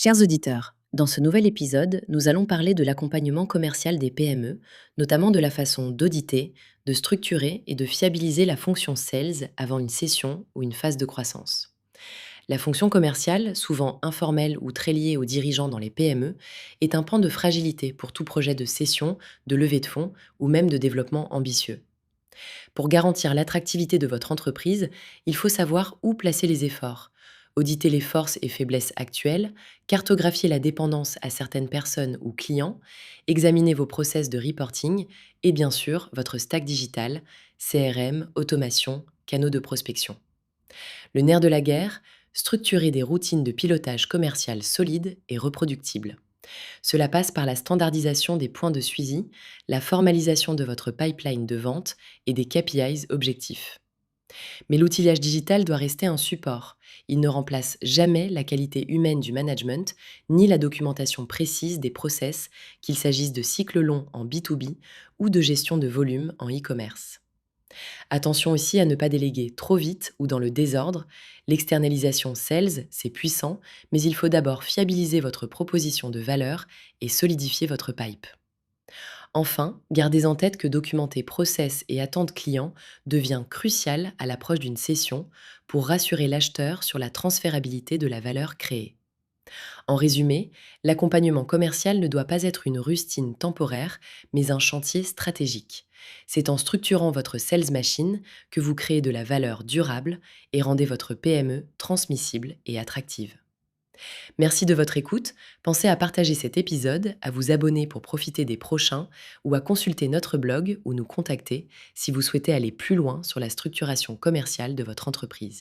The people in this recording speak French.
Chers auditeurs, dans ce nouvel épisode, nous allons parler de l'accompagnement commercial des PME, notamment de la façon d'auditer, de structurer et de fiabiliser la fonction sales avant une session ou une phase de croissance. La fonction commerciale, souvent informelle ou très liée aux dirigeants dans les PME, est un pan de fragilité pour tout projet de cession, de levée de fonds ou même de développement ambitieux. Pour garantir l'attractivité de votre entreprise, il faut savoir où placer les efforts, auditer les forces et faiblesses actuelles, cartographier la dépendance à certaines personnes ou clients, examiner vos process de reporting et bien sûr votre stack digital, CRM, automation, canaux de prospection. Le nerf de la guerre, structurer des routines de pilotage commercial solides et reproductibles. Cela passe par la standardisation des points de suivi, la formalisation de votre pipeline de vente et des KPIs objectifs. Mais l'outillage digital doit rester un support. Il ne remplace jamais la qualité humaine du management, ni la documentation précise des process, qu'il s'agisse de cycles longs en B2B ou de gestion de volume en e-commerce. Attention aussi à ne pas déléguer trop vite ou dans le désordre. L'externalisation sales, c'est puissant, mais il faut d'abord fiabiliser votre proposition de valeur et solidifier votre pipe. Enfin, gardez en tête que documenter process et attentes clients devient crucial à l'approche d'une session pour rassurer l'acheteur sur la transférabilité de la valeur créée. En résumé, l'accompagnement commercial ne doit pas être une rustine temporaire, mais un chantier stratégique. C'est en structurant votre sales machine que vous créez de la valeur durable et rendez votre PME transmissible et attractive. Merci de votre écoute. Pensez à partager cet épisode, à vous abonner pour profiter des prochains ou à consulter notre blog ou nous contacter si vous souhaitez aller plus loin sur la structuration commerciale de votre entreprise.